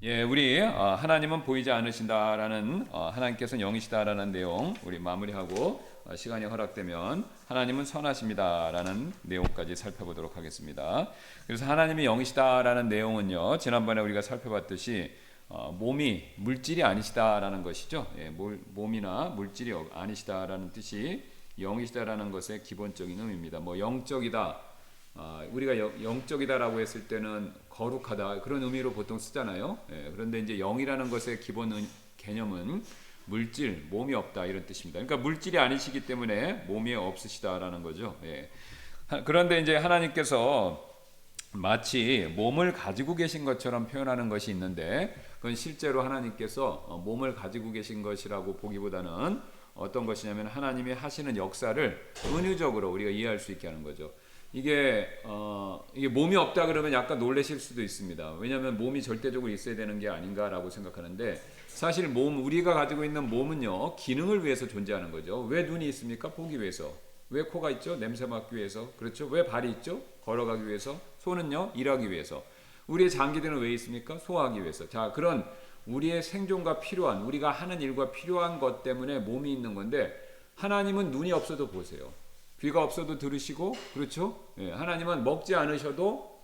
예, 우리 하나님은 보이지 않으신다라는 하나님께서는 영이시다라는 내용 우리 마무리하고 시간이 허락되면 하나님은 선하십니다라는 내용까지 살펴보도록 하겠습니다. 그래서 하나님이 영이시다라는 내용은요, 지난번에 우리가 살펴봤듯이 몸이 물질이 아니시다라는 것이죠. 예, 몸이나 물질이 아니시다라는 뜻이 영이시다라는 것의 기본적인 의미입니다. 뭐 영적이다. 우리가 영적이다라고 했을 때는 거룩하다 그런 의미로 보통 쓰잖아요. 예, 그런데 이제 영이라는 것의 기본 개념은 물질, 몸이 없다 이런 뜻입니다. 그러니까 물질이 아니시기 때문에 몸이 없으시다라는 거죠. 예. 그런데 이제 하나님께서 마치 몸을 가지고 계신 것처럼 표현하는 것이 있는데 그건 실제로 하나님께서 몸을 가지고 계신 것이라고 보기보다는 어떤 것이냐면 하나님이 하시는 역사를 은유적으로 우리가 이해할 수 있게 하는 거죠. 이게 몸이 없다 그러면 약간 놀라실 수도 있습니다. 왜냐하면 몸이 절대적으로 있어야 되는 게 아닌가라고 생각하는데 사실 우리가 가지고 있는 몸은요 기능을 위해서 존재하는 거죠. 왜 눈이 있습니까? 보기 위해서. 왜 코가 있죠? 냄새 맡기 위해서. 그렇죠? 왜 발이 있죠? 걸어가기 위해서. 손은요 일하기 위해서. 우리의 장기들은 왜 있습니까? 소화하기 위해서. 자, 그런 우리의 생존과 필요한 우리가 하는 일과 필요한 것 때문에 몸이 있는 건데 하나님은 눈이 없어도 보세요. 귀가 없어도 들으시고, 그렇죠? 예, 하나님은 먹지 않으셔도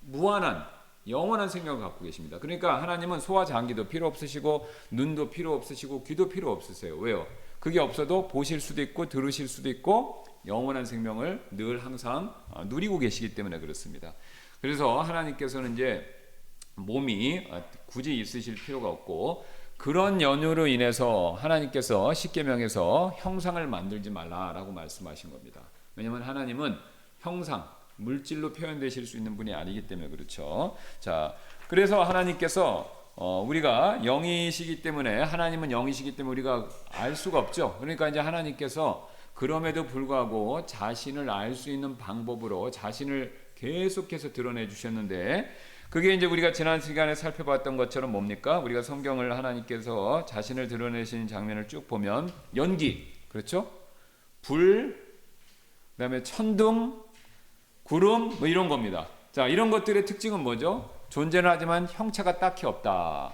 무한한 영원한 생명을 갖고 계십니다. 그러니까 하나님은 소화 장기도 필요 없으시고 눈도 필요 없으시고 귀도 필요 없으세요. 왜요? 그게 없어도 보실 수도 있고 들으실 수도 있고 영원한 생명을 늘 항상 누리고 계시기 때문에 그렇습니다. 그래서 하나님께서는 이제 몸이 굳이 있으실 필요가 없고 그런 연유로 인해서 하나님께서 십계명에서 형상을 만들지 말라라고 말씀하신 겁니다. 왜냐하면 하나님은 형상, 물질로 표현되실 수 있는 분이 아니기 때문에 그렇죠. 자, 그래서 하나님께서 우리가 영이시기 때문에 하나님은 영이시기 때문에 우리가 알 수가 없죠. 그러니까 이제 하나님께서 그럼에도 불구하고 자신을 알 수 있는 방법으로 자신을 계속해서 드러내 주셨는데 그게 이제 우리가 지난 시간에 살펴봤던 것처럼 뭡니까? 우리가 성경을 하나님께서 자신을 드러내신 장면을 쭉 보면 연기, 그렇죠? 불, 그다음에 천둥, 구름 뭐 이런 겁니다. 자, 이런 것들의 특징은 뭐죠? 존재는 하지만 형체가 딱히 없다.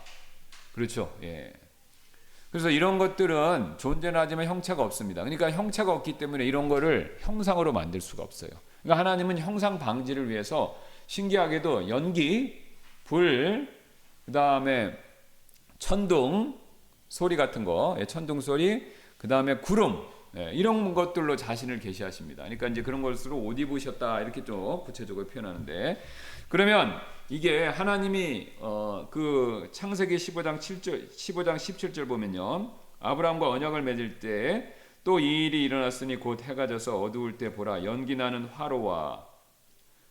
그렇죠? 예. 그래서 이런 것들은 존재는 하지만 형체가 없습니다. 그러니까 형체가 없기 때문에 이런 거를 형상으로 만들 수가 없어요. 그러니까 하나님은 형상 방지를 위해서 신기하게도 연기, 불, 그 다음에 천둥 소리 같은 거, 천둥 소리, 그 다음에 구름, 이런 것들로 자신을 계시하십니다. 그러니까 이제 그런 것으로 옷 입으셨다 이렇게 좀 구체적으로 표현하는데 그러면 이게 하나님이 그 창세기 15장 17절 보면요, 아브라함과 언약을 맺을 때 또 이 일이 일어났으니 곧 해가 져서 어두울 때 보라 연기 나는 화로와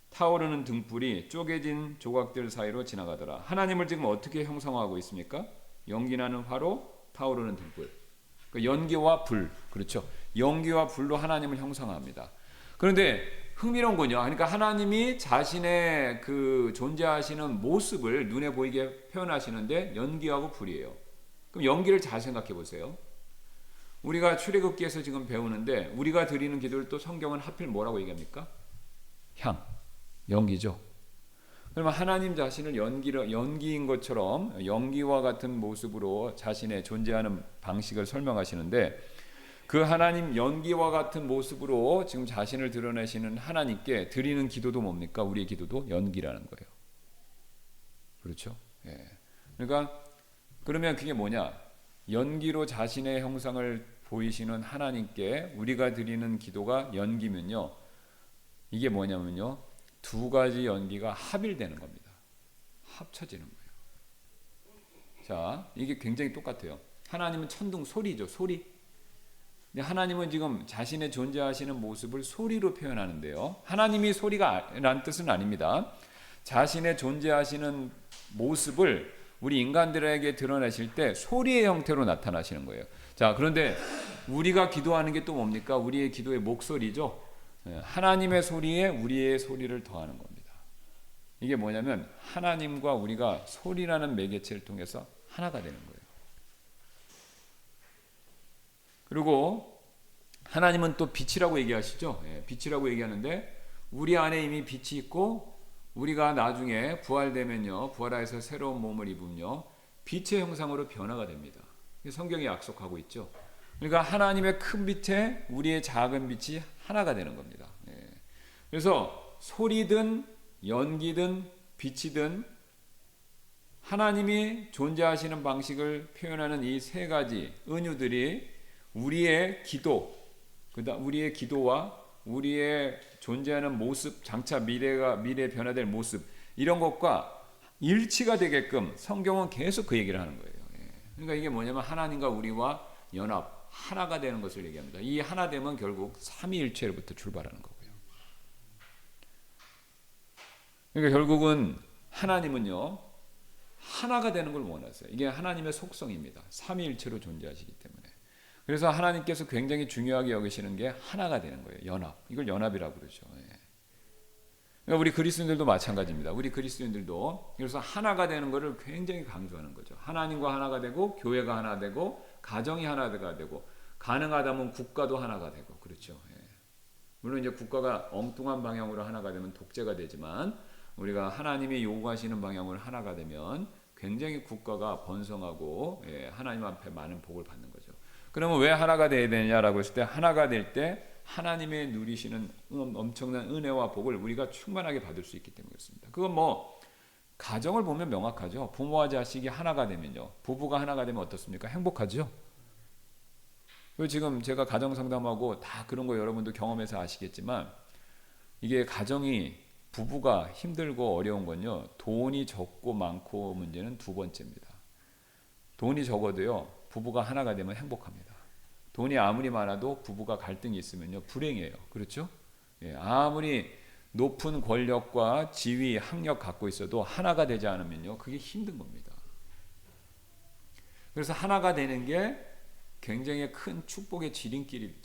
타오르는 등불이 쪼개진 조각들 사이로 지나가더라. 하나님을 지금 어떻게 형상화하고 있습니까? 연기나는 화로, 타오르는 등불. 그러니까 연기와 불, 그렇죠? 연기와 불로 하나님을 형상화합니다. 그런데 흥미로운 건요. 그러니까 하나님이 자신의 그 존재하시는 모습을 눈에 보이게 표현하시는데 연기하고 불이에요. 그럼 연기를 잘 생각해 보세요. 우리가 출애굽기에서 지금 배우는데 우리가 드리는 기도를 또 성경은 하필 뭐라고 얘기합니까? 향. 연기죠. 그러면 하나님 자신을 연기인 것처럼 연기와 같은 모습으로 자신의 존재하는 방식을 설명하시는데 그 하나님 연기와 같은 모습으로 지금 자신을 드러내시는 하나님께 드리는 기도도 뭡니까? 우리의 기도도 연기라는 거예요. 그렇죠? 예. 그러니까 그러면 그게 뭐냐? 연기로 자신의 형상을 보이시는 하나님께 우리가 드리는 기도가 연기면요. 이게 뭐냐면요. 두 가지 연기가 합일되는 겁니다. 합쳐지는 거예요. 자, 이게 굉장히 똑같아요. 하나님은 천둥 소리죠. 소리. 근데 하나님은 지금 자신의 존재하시는 모습을 소리로 표현하는데요. 하나님이 소리가란 뜻은 아닙니다. 자신의 존재하시는 모습을 우리 인간들에게 드러내실 때 소리의 형태로 나타나시는 거예요. 자, 그런데 우리가 기도하는 게 또 뭡니까? 우리의 기도의 목소리죠. 하나님의 소리에 우리의 소리를 더하는 겁니다. 이게 뭐냐면 하나님과 우리가 소리라는 매개체를 통해서 하나가 되는 거예요. 그리고 하나님은 또 빛이라고 얘기하시죠. 빛이라고 얘기하는데 우리 안에 이미 빛이 있고 우리가 나중에 부활되면요, 부활하여서 새로운 몸을 입으면요, 빛의 형상으로 변화가 됩니다. 성경이 약속하고 있죠. 그러니까 하나님의 큰 빛에 우리의 작은 빛이 하나가 되는 겁니다. 그래서 소리든 연기든 빛이든 하나님이 존재하시는 방식을 표현하는 이 세 가지 은유들이 우리의 우리의 기도와 우리의 존재하는 모습, 장차 미래에 변화될 모습, 이런 것과 일치가 되게끔 성경은 계속 그 얘기를 하는 거예요. 그러니까 이게 뭐냐면 하나님과 우리와 연합, 하나가 되는 것을 얘기합니다. 이 하나됨은 결국 삼위일체로부터 출발하는 거고요. 그러니까 결국은 하나님은요, 하나가 되는 걸 원하세요. 이게 하나님의 속성입니다. 삼위일체로 존재하시기 때문에. 그래서 하나님께서 굉장히 중요하게 여기시는 게 하나가 되는 거예요. 연합. 이걸 연합이라고 그러죠. 그러니까 우리 그리스도인들도 마찬가지입니다. 우리 그리스도인들도 그래서 하나가 되는 것을 굉장히 강조하는 거죠. 하나님과 하나가 되고, 교회가 하나 되고, 가정이 하나가 되고, 가능하다면 국가도 하나가 되고, 그렇죠. 물론 이제 국가가 엉뚱한 방향으로 하나가 되면 독재가 되지만, 우리가 하나님이 요구하시는 방향으로 하나가 되면 굉장히 국가가 번성하고 하나님 앞에 많은 복을 받는 거죠. 그러면 왜 하나가 돼야 되냐라고 했을 때, 하나가 될 때 하나님의 누리시는 엄청난 은혜와 복을 우리가 충만하게 받을 수 있기 때문에 그렇습니다. 그건 뭐 가정을 보면 명확하죠. 부모와 자식이 하나가 되면요, 부부가 하나가 되면 어떻습니까? 행복하죠. 그리고 지금 제가 가정 상담하고 다 그런 거 여러분도 경험해서 아시겠지만, 이게 가정이 부부가 힘들고 어려운 건요, 돈이 적고 많고 문제는 두 번째입니다. 돈이 적어도요, 부부가 하나가 되면 행복합니다. 돈이 아무리 많아도 부부가 갈등이 있으면요, 불행해요. 그렇죠? 아무리 높은 권력과 지위, 학력 갖고 있어도 하나가 되지 않으면요, 그게 힘든 겁니다. 그래서 하나가 되는 게 굉장히 큰 축복의 지름길이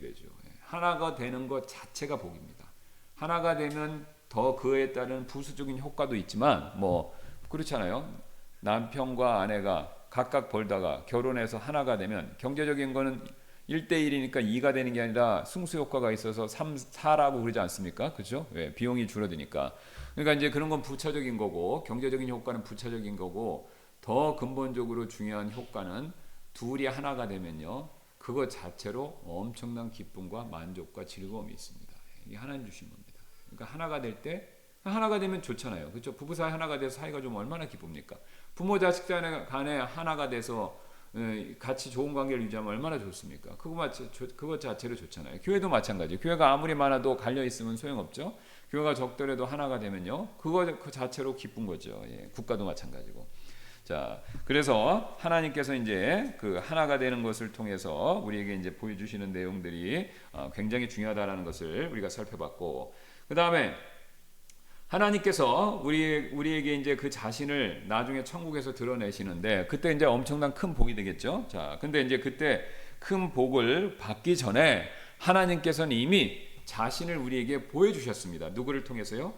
되죠. 하나가 되는 것 자체가 복입니다. 하나가 되면 더 그에 따른 부수적인 효과도 있지만, 뭐 그렇잖아요. 남편과 아내가 각각 벌다가 결혼해서 하나가 되면 경제적인 거는 1대1이니까 2가 되는 게 아니라 승수 효과가 있어서 3, 4라고 그러지 않습니까? 그렇죠? 비용이 줄어드니까. 그러니까 이제 그런 건 부차적인 거고, 경제적인 효과는 부차적인 거고, 더 근본적으로 중요한 효과는 둘이 하나가 되면요, 그것 자체로 엄청난 기쁨과 만족과 즐거움이 있습니다. 이게 하나님 주신 겁니다. 그러니까 하나가 될 때, 하나가 되면 좋잖아요. 그렇죠? 부부 사이 하나가 돼서 사이가 좀 얼마나 기쁩니까? 부모 자식 간에 하나가 돼서 같이 좋은 관계를 유지하면 얼마나 좋습니까? 그것 자체로 좋잖아요. 교회도 마찬가지. 교회가 아무리 많아도 갈려 있으면 소용없죠. 교회가 적더라도 하나가 되면요, 그 자체로 기쁜 거죠. 국가도 마찬가지고. 자, 그래서 하나님께서 이제 그 하나가 되는 것을 통해서 우리에게 이제 보여주시는 내용들이 굉장히 중요하다라는 것을 우리가 살펴봤고, 그 다음에 하나님께서 우리에게 이제 그 자신을 나중에 천국에서 드러내시는데, 그때 이제 엄청난 큰 복이 되겠죠. 자, 근데 이제 그때 큰 복을 받기 전에 하나님께서는 이미 자신을 우리에게 보여주셨습니다. 누구를 통해서요?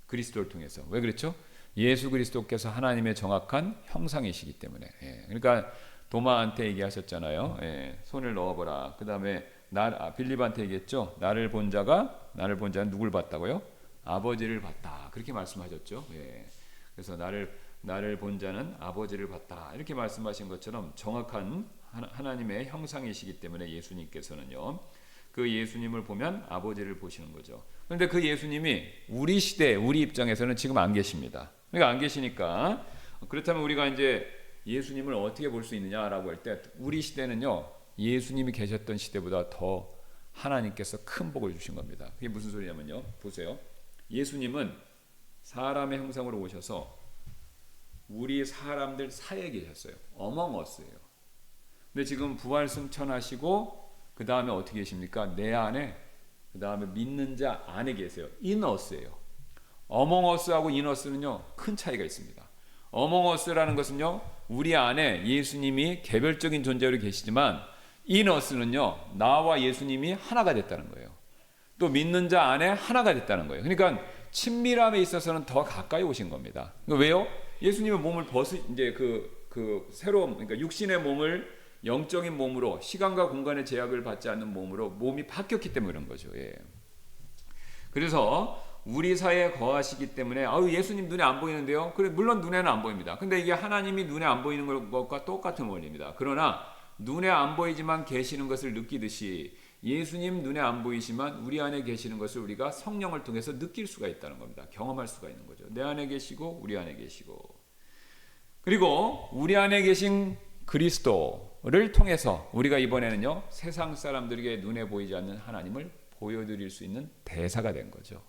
그리스도를 통해서. 왜 그렇죠? 예수 그리스도께서 하나님의 정확한 형상이시기 때문에. 그러니까 도마한테 얘기하셨잖아요. 손을 넣어보라. 그 다음에 빌립한테 얘기했죠. 나를 본 자는 누굴 봤다고요? 아버지를 봤다. 그렇게 말씀하셨죠. 그래서 나를 본 자는 아버지를 봤다. 이렇게 말씀하신 것처럼 정확한 하나님의 형상이시기 때문에 예수님께서는요, 그 예수님을 보면 아버지를 보시는 거죠. 그런데 그 예수님이 우리 시대, 우리 입장에서는 지금 안 계십니다. 그러니까 안 계시니까, 그렇다면 우리가 이제 예수님을 어떻게 볼 수 있느냐라고 할 때, 우리 시대는요, 예수님이 계셨던 시대보다 더 하나님께서 큰 복을 주신 겁니다. 그게 무슨 소리냐면요, 보세요. 예수님은 사람의 형상으로 오셔서 우리 사람들 사이에 계셨어요. Among Us예요. 근데 지금 부활 승천하시고 그 다음에 어떻게 계십니까? 내 안에, 그 다음에 믿는 자 안에 계세요. In Us예요. Among Us하고 In Us는요, 큰 차이가 있습니다. Among Us라는 것은요, 우리 안에 예수님이 개별적인 존재로 계시지만, In Us는요, 나와 예수님이 하나가 됐다는 거예요. 또 믿는 자 안에 하나가 됐다는 거예요. 그러니까 친밀함에 있어서는 더 가까이 오신 겁니다. 그러니까 왜요? 예수님의 몸을 이제 그 새로운, 그러니까 육신의 몸을 영적인 몸으로, 시간과 공간의 제약을 받지 않는 몸으로 몸이 바뀌었기 때문에 그런 거죠. 그래서 우리 사이에 거하시기 때문에 아유 예수님 눈에 안 보이는데요. 그래 물론 눈에는 안 보입니다. 근데 이게 하나님이 눈에 안 보이는 것과 똑같은 원리입니다. 그러나 눈에 안 보이지만 계시는 것을 느끼듯이 예수님 눈에 안 보이지만 우리 안에 계시는 것을 우리가 성령을 통해서 느낄 수가 있다는 겁니다. 경험할 수가 있는 거죠. 내 안에 계시고 우리 안에 계시고 그리고 우리 안에 계신 그리스도를 통해서 우리가 이번에는요 세상 사람들에게 눈에 보이지 않는 하나님을 보여드릴 수 있는 대사가 된 거죠.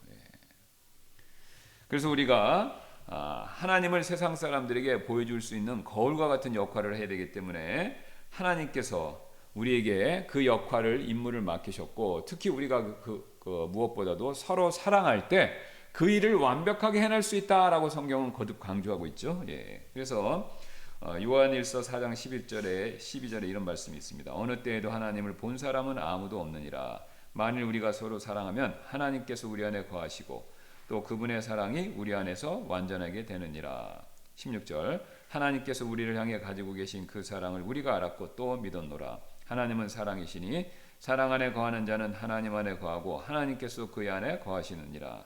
그래서 우리가 하나님을 세상 사람들에게 보여줄 수 있는 거울과 같은 역할을 해야 되기 때문에 하나님께서 우리에게 그 역할을 임무를 맡기셨고 특히 우리가 무엇보다도 서로 사랑할 때 그 일을 완벽하게 해낼 수 있다라고 성경은 거듭 강조하고 있죠. 그래서 요한일서 4장 12절에 이런 말씀이 있습니다. 어느 때에도 하나님을 본 사람은 아무도 없느니라. 만일 우리가 서로 사랑하면 하나님께서 우리 안에 거하시고 또 그분의 사랑이 우리 안에서 완전하게 되느니라. 16절 하나님께서 우리를 향해 가지고 계신 그 사랑을 우리가 알았고 또 믿었노라. 하나님은 사랑이시니 사랑 안에 거하는 자는 하나님 안에 거하고 하나님께서 그의 안에 거하시느니라.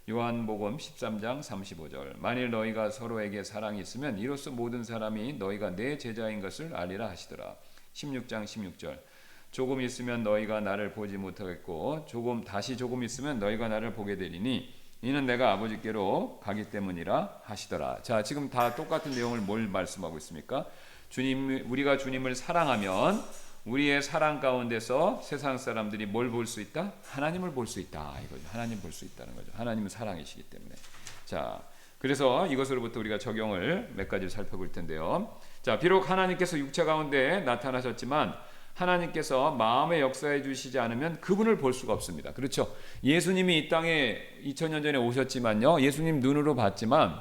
요한복음 13장 35절 만일 너희가 서로에게 사랑이 있으면 이로써 모든 사람이 너희가 내 제자인 것을 알리라 하시더라. 16장 16절 조금 있으면 너희가 나를 보지 못하겠고 다시 조금 있으면 너희가 나를 보게 되리니 이는 내가 아버지께로 가기 때문이라 하시더라. 자, 지금 다 똑같은 내용을 뭘 말씀하고 있습니까? 우리가 주님을 사랑하면 우리의 사랑 가운데서 세상 사람들이 뭘 볼 수 있다? 하나님을 볼 수 있다. 이거죠. 하나님 볼 수 있다는 거죠. 하나님은 사랑이시기 때문에. 자, 그래서 이것으로부터 우리가 적용을 몇 가지를 살펴볼 텐데요. 자, 비록 하나님께서 육체 가운데 나타나셨지만 하나님께서 마음에 역사해 주시지 않으면 그분을 볼 수가 없습니다. 그렇죠? 예수님이 이 땅에 2000년 전에 오셨지만요. 예수님 눈으로 봤지만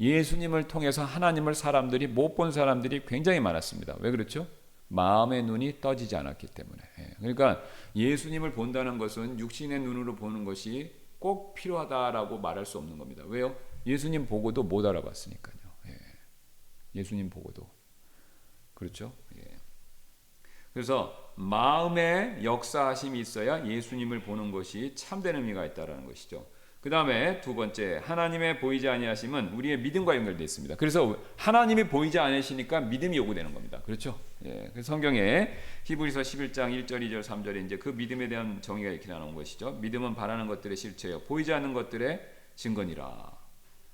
예수님을 통해서 하나님을 사람들이 못 본 사람들이 굉장히 많았습니다. 왜 그렇죠? 마음의 눈이 떠지지 않았기 때문에. 그러니까 예수님을 본다는 것은 육신의 눈으로 보는 것이 꼭 필요하다라고 말할 수 없는 겁니다. 왜요? 예수님 보고도 못 알아봤으니까요. 예수님 보고도. 그렇죠? 그래서 마음의 역사하심이 있어야 예수님을 보는 것이 참된 의미가 있다는 것이죠. 그 다음에 두 번째, 하나님의 보이지 아니하심은 우리의 믿음과 연결되어 있습니다. 그래서 하나님이 보이지 않으시니까 믿음이 요구되는 겁니다. 그렇죠? 그래서 성경에 히브리서 11장 1절, 2절, 3절에 이제 그 믿음에 대한 정의가 이렇게 나온 것이죠. 믿음은 바라는 것들의 실체요, 보이지 않는 것들의 증거니라.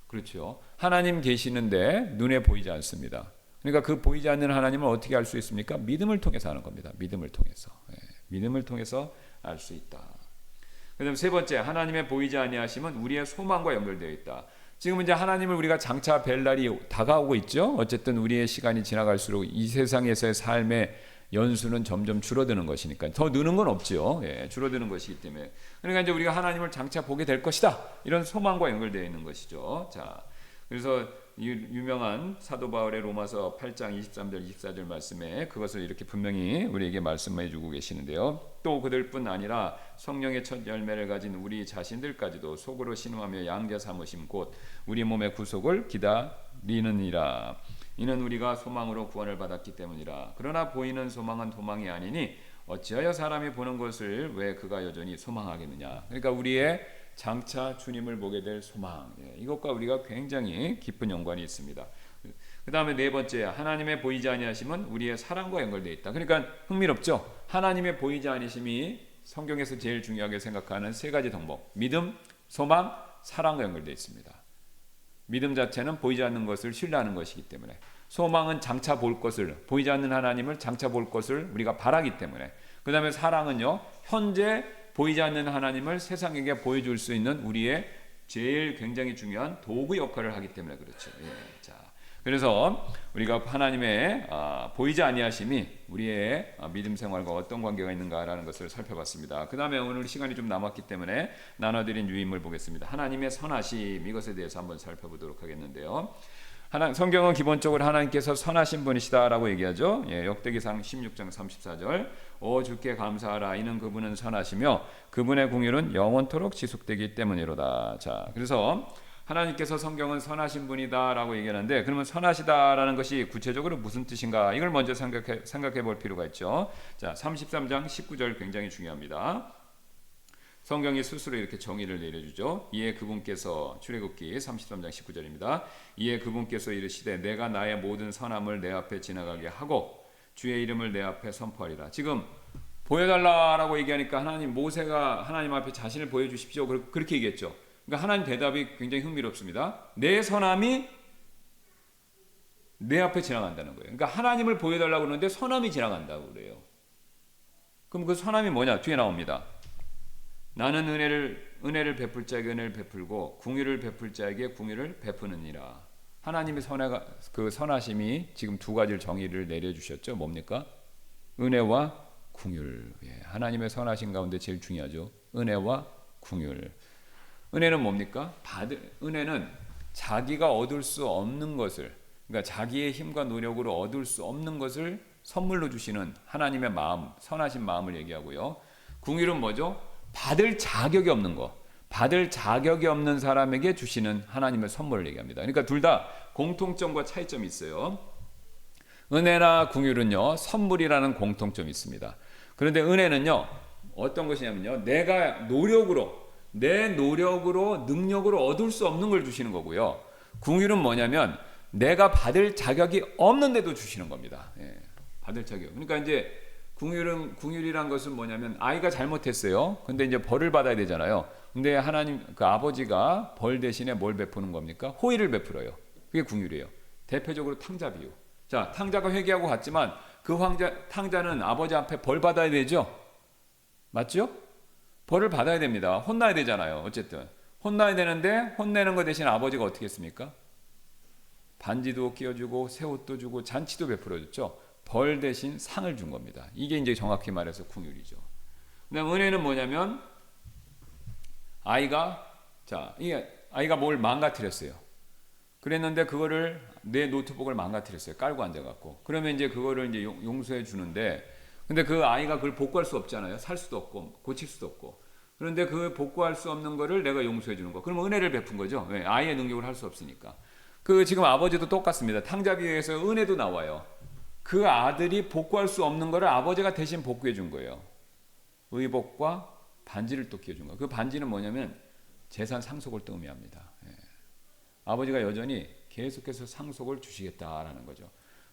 그렇죠? 하나님 계시는데 눈에 보이지 않습니다. 그러니까 그 보이지 않는 하나님을 어떻게 알 수 있습니까? 믿음을 통해서 하는 겁니다. 믿음을 통해서. 믿음을 통해서 알 수 있다. 그다음 세 번째, 하나님의 보이지 아니하심은 우리의 소망과 연결되어 있다. 지금 이제 하나님을 우리가 장차 뵐 날이 다가오고 있죠. 어쨌든 우리의 시간이 지나갈수록 이 세상에서의 삶의 연수는 점점 줄어드는 것이니까 더 느는 건 없죠. 줄어드는 것이기 때문에. 그러니까 이제 우리가 하나님을 장차 보게 될 것이다. 이런 소망과 연결되어 있는 것이죠. 자, 그래서 유명한 사도 바울의 로마서 8장 23절 24절 말씀에 그것을 이렇게 분명히 우리에게 말씀해 주고 계시는데요. 또 그들뿐 아니라 성령의 첫 열매를 가진 우리 자신들까지도 속으로 신음하며 양자 삼으심 곧 우리 몸의 구속을 기다리느니라. 이는 우리가 소망으로 구원을 받았기 때문이라. 그러나 보이는 소망은 도망이 아니니 어찌하여 사람이 보는 것을 왜 그가 여전히 소망하겠느냐. 그러니까 우리의 장차 주님을 보게 될 소망, 이것과 우리가 굉장히 깊은 연관이 있습니다. 그 다음에 네 번째, 하나님의 보이지 아니하심은 우리의 사랑과 연결되어 있다. 그러니까 흥미롭죠. 하나님의 보이지 아니심이 성경에서 제일 중요하게 생각하는 세 가지 덕목, 믿음, 소망, 사랑과 연결되어 있습니다. 믿음 자체는 보이지 않는 것을 신뢰하는 것이기 때문에, 소망은 장차 볼 것을, 보이지 않는 하나님을 장차 볼 것을 우리가 바라기 때문에, 그 다음에 사랑은요, 현재 보이지 않는 하나님을 세상에게 보여줄 수 있는 우리의 제일 굉장히 중요한 도구 역할을 하기 때문에 그렇죠. 자, 그래서 우리가 하나님의 보이지 아니하심이 우리의 믿음 생활과 어떤 관계가 있는가라는 것을 살펴봤습니다. 그 다음에 오늘 시간이 좀 남았기 때문에 나눠드린 유인물 보겠습니다. 하나님의 선하심, 이것에 대해서 한번 살펴보도록 하겠는데요. 성경은 기본적으로 하나님께서 선하신 분이시다라고 얘기하죠. 역대기상 16장 34절 오 주께 감사하라 이는 그분은 선하시며 그분의 공의는 영원토록 지속되기 때문이로다. 자, 그래서 하나님께서 성경은 선하신 분이다라고 얘기하는데 그러면 선하시다라는 것이 구체적으로 무슨 뜻인가? 이걸 먼저 생각해 볼 필요가 있죠. 자, 33장 19절 굉장히 중요합니다. 성경이 스스로 이렇게 정의를 내려주죠. 이에 그분께서 출애굽기 33장 19절입니다. 이에 그분께서 이르시되 내가 나의 모든 선함을 내 앞에 지나가게 하고 주의 이름을 내 앞에 선포하리라. 지금 보여달라라고 얘기하니까 모세가 하나님 앞에 자신을 보여주십시오. 그렇게 얘기했죠. 그러니까 하나님 대답이 굉장히 흥미롭습니다. 내 선함이 내 앞에 지나간다는 거예요. 그러니까 하나님을 보여달라고 그러는데 선함이 지나간다고 그래요. 그럼 그 선함이 뭐냐? 뒤에 나옵니다. 나는 은혜를 베풀 자에게 은혜를 베풀고 궁유를 베풀 자에게 궁유를 베푸느니라. 하나님의 그 선하심이 지금 두 가지를 정의를 내려주셨죠. 뭡니까? 은혜와 궁율. 예, 하나님의 선하심 가운데 제일 중요하죠. 은혜와 궁율. 은혜는 뭡니까? 은혜는 자기가 얻을 수 없는 것을, 그러니까 자기의 힘과 노력으로 얻을 수 없는 것을 선물로 주시는 하나님의 마음, 선하신 마음을 얘기하고요. 궁율은 뭐죠? 받을 자격이 없는 거, 받을 자격이 없는 사람에게 주시는 하나님의 선물을 얘기합니다. 그러니까 둘 다 공통점과 차이점이 있어요. 은혜나 궁율은요, 선물이라는 공통점이 있습니다. 그런데 은혜는요, 어떤 것이냐면요, 내 노력으로 능력으로 얻을 수 없는 걸 주시는 거고요. 궁율은 뭐냐면 내가 받을 자격이 없는데도 주시는 겁니다. 예, 받을 자격. 그러니까 이제 궁율이란 것은 뭐냐면 아이가 잘못했어요. 근데 이제 벌을 받아야 되잖아요. 근데 하나님 그 아버지가 벌 대신에 뭘 베푸는 겁니까? 호의를 베풀어요. 그게 궁율이에요. 대표적으로 탕자 비유. 자, 탕자가 회개하고 갔지만 그 탕자는 아버지 앞에 벌 받아야 되죠. 맞죠? 벌을 받아야 됩니다. 혼나야 되잖아요. 어쨌든 혼나야 되는데 혼내는 것 대신 아버지가 어떻게 했습니까? 반지도 끼워주고 새 옷도 주고 잔치도 베풀어줬죠. 벌 대신 상을 준 겁니다. 이게 이제 정확히 말해서 궁율이죠. 그다음 은혜는 뭐냐면 아이가 뭘 망가뜨렸어요. 그랬는데 그거를 내 노트북을 망가뜨렸어요. 깔고 앉아갖고. 그러면 이제 그거를 이제 용서해 주는데, 근데 그 아이가 그걸 복구할 수 없잖아요. 살 수도 없고 고칠 수도 없고. 그런데 그 복구할 수 없는 거를 내가 용서해 주는 거. 그러면 은혜를 베푼 거죠. 왜? 아이의 능력을 할 수 없으니까. 지금 아버지도 똑같습니다. 탕자 비유에서 은혜도 나와요. 그 아들이 복구할 수 없는 거를 아버지가 대신 복구해 준 거예요. 의복과 반지를 또 끼워준 거예요. 그 반지는 뭐냐면 재산 상속을 또 의미합니다. 예. 아버지가 여전히 계속해서 상속을 주시겠다라는 거죠.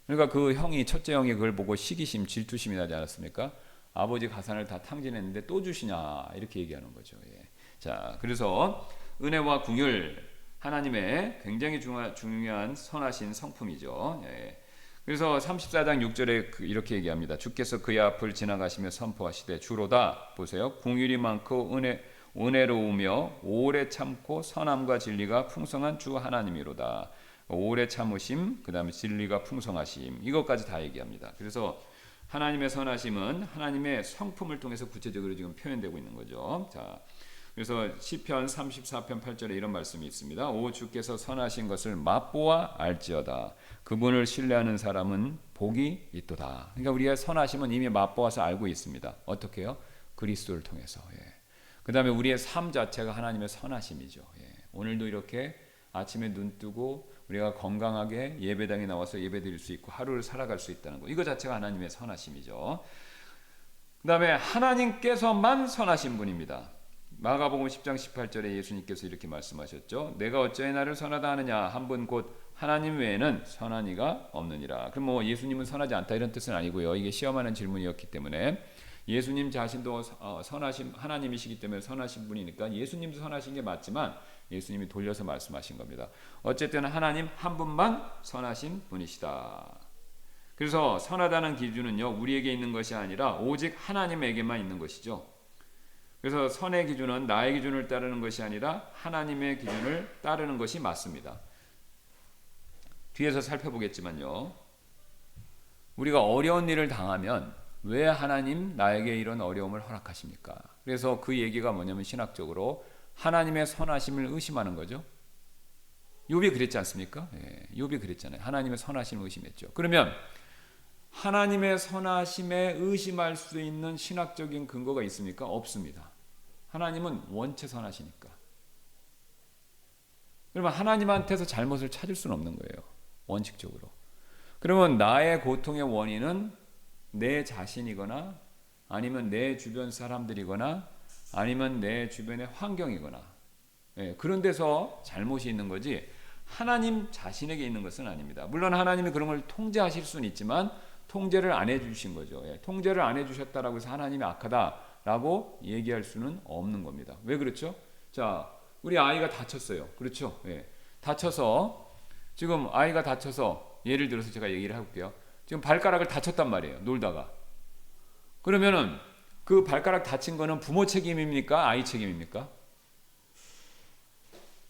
그러니까 그 첫째 형이 그걸 보고 시기심, 질투심이 나지 않았습니까? 아버지 가산을 다 탕진했는데 또 주시냐 이렇게 얘기하는 거죠. 예. 자, 그래서 은혜와 궁율, 하나님의 굉장히 중요한 선하신 성품이죠. 예. 그래서 34장 6절에 이렇게 얘기합니다. 주께서 그의 앞을 지나가시며 선포하시되 주로다. 보세요. 궁율이 많고 은혜로우며 오래 참고 선함과 진리가 풍성한 주 하나님이로다. 오래 참으심, 그 다음에 진리가 풍성하심, 이것까지 다 얘기합니다. 그래서 하나님의 선하심은 하나님의 성품을 통해서 구체적으로 지금 표현되고 있는 거죠. 자, 그래서 시편 34편 8절에 이런 말씀이 있습니다. 오 주께서 선하신 것을 맛보아 알지어다. 그분을 신뢰하는 사람은 복이 있도다. 그러니까 우리의 선하심은 이미 맛보아서 알고 있습니다. 어떻게 해요? 그리스도를 통해서. 예. 그 다음에 우리의 삶 자체가 하나님의 선하심이죠. 예. 오늘도 이렇게 아침에 눈 뜨고 우리가 건강하게 예배당에 나와서 예배드릴 수 있고 하루를 살아갈 수 있다는 것, 이거 자체가 하나님의 선하심이죠. 그 다음에 하나님께서만 선하신 분입니다. 마가복음 10장 18절에 예수님께서 이렇게 말씀하셨죠. 내가 어찌하여 나를 선하다 하느냐, 한 분 곧 하나님 외에는 선한 이가 없느니라. 그럼 뭐 예수님은 선하지 않다 이런 뜻은 아니고요. 이게 시험하는 질문이었기 때문에 예수님 자신도 선하신 하나님이시기 때문에 선하신 분이니까 예수님도 선하신 게 맞지만 예수님이 돌려서 말씀하신 겁니다. 어쨌든 하나님 한 분만 선하신 분이시다. 그래서 선하다는 기준은요, 우리에게 있는 것이 아니라 오직 하나님에게만 있는 것이죠. 그래서 선의 기준은 나의 기준을 따르는 것이 아니라 하나님의 기준을 따르는 것이 맞습니다. 뒤에서 살펴보겠지만요, 우리가 어려운 일을 당하면 왜 하나님 나에게 이런 어려움을 허락하십니까? 그래서 그 얘기가 뭐냐면 신학적으로 하나님의 선하심을 의심하는 거죠. 욥이 그랬지 않습니까? 예, 욥이 그랬잖아요. 하나님의 선하심을 의심했죠. 그러면 하나님의 선하심에 의심할 수 있는 신학적인 근거가 있습니까? 없습니다. 하나님은 원체 선하시니까. 그러면 하나님한테서 잘못을 찾을 수는 없는 거예요. 원칙적으로. 그러면 나의 고통의 원인은 내 자신이거나 아니면 내 주변 사람들이거나 아니면 내 주변의 환경이거나 그런 데서 잘못이 있는 거지 하나님 자신에게 있는 것은 아닙니다. 물론 하나님이 그런 걸 통제하실 수는 있지만 통제를 안 해주신 거죠. 통제를 안 해주셨다라고 해서 하나님이 악하다라고 얘기할 수는 없는 겁니다. 왜 그렇죠? 자, 우리 아이가 다쳤어요. 그렇죠? 다쳐서 지금 아이가 다쳐서 예를 들어서 제가 얘기를 해볼게요. 지금 발가락을 다쳤단 말이에요. 놀다가. 그러면은 그 발가락 다친 거는 부모 책임입니까? 아이 책임입니까?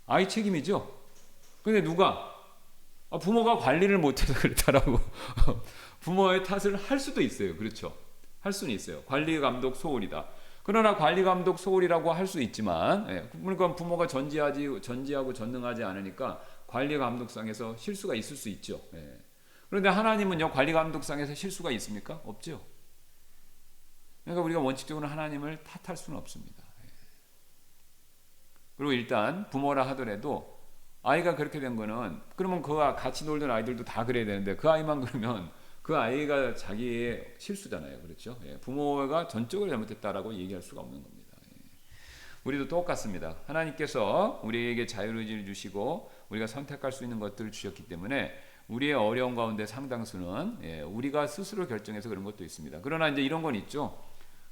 아이 책임이죠. 근데 누가? 부모가 관리를 못해서 그렇다라고 부모의 탓을 할 수도 있어요. 그렇죠? 할 수는 있어요. 관리 감독 소홀이다. 그러나 관리 감독 소홀이라고 할 수 있지만, 그러니까 부모가 전지하고 전능하지 않으니까 관리 감독상에서 실수가 있을 수 있죠. 그런데 하나님은요, 관리 감독상에서 실수가 있습니까? 없죠. 그러니까 우리가 원칙적으로 하나님을 탓할 수는 없습니다. 그리고 일단 부모라 하더라도 아이가 그렇게 된 거는 그러면 그와 같이 놀던 아이들도 다 그래야 되는데 그 아이만 그러면 그 아이가 자기의 실수잖아요. 그렇죠? 부모가 전적으로 잘못했다라고 얘기할 수가 없는 겁니다. 우리도 똑같습니다. 하나님께서 우리에게 자유의지를 주시고 우리가 선택할 수 있는 것들을 주셨기 때문에 우리의 어려움 가운데 상당수는 우리가 스스로 결정해서 그런 것도 있습니다. 그러나 이제 이런 건 있죠.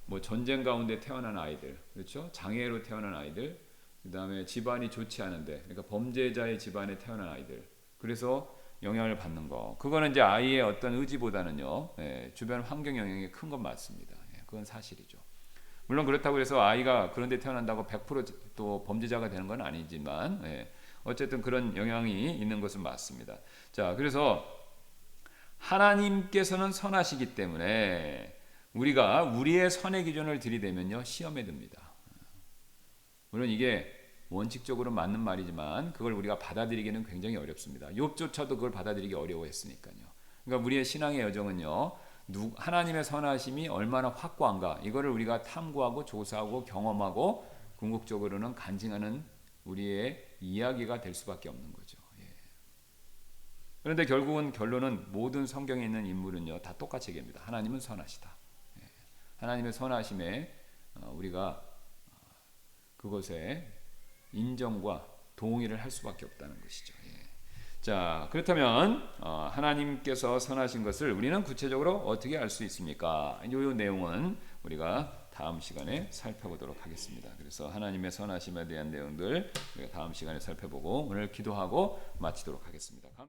뭐 전쟁 가운데 태어난 아이들, 그렇죠? 장애로 태어난 아이들, 그 다음에 집안이 좋지 않은데, 그러니까 범죄자의 집안에 태어난 아이들, 그래서 영향을 받는 거, 그거는 이제 아이의 어떤 의지보다는요, 주변 환경 영향이 큰 건 맞습니다. 그건 사실이죠. 물론 그렇다고 해서 아이가 그런데 태어난다고 100%또 범죄자가 되는 건 아니지만, 어쨌든 그런 영향이 있는 것은 맞습니다. 자, 그래서 하나님께서는 선하시기 때문에 우리가 우리의 선의 기준을 들이대면요, 시험에 듭니다. 물론 이게 원칙적으로 맞는 말이지만 그걸 우리가 받아들이기는 굉장히 어렵습니다. 욥조차도 그걸 받아들이기 어려워했으니까요. 그러니까 우리의 신앙의 여정은요, 하나님의 선하심이 얼마나 확고한가 이거를 우리가 탐구하고 조사하고 경험하고 궁극적으로는 간증하는 우리의 이야기가 될 수밖에 없는 거죠. 그런데 결국은 결론은 모든 성경에 있는 인물은요, 다 똑같이 얘기합니다. 하나님은 선하시다. 하나님의 선하심에 우리가 그것에 인정과 동의를 할 수밖에 없다는 것이죠. 자, 그렇다면 하나님께서 선하신 것을 우리는 구체적으로 어떻게 알 수 있습니까? 이 내용은 우리가 다음 시간에 살펴보도록 하겠습니다. 그래서 하나님의 선하심에 대한 내용들 우리가 다음 시간에 살펴보고 오늘 기도하고 마치도록 하겠습니다.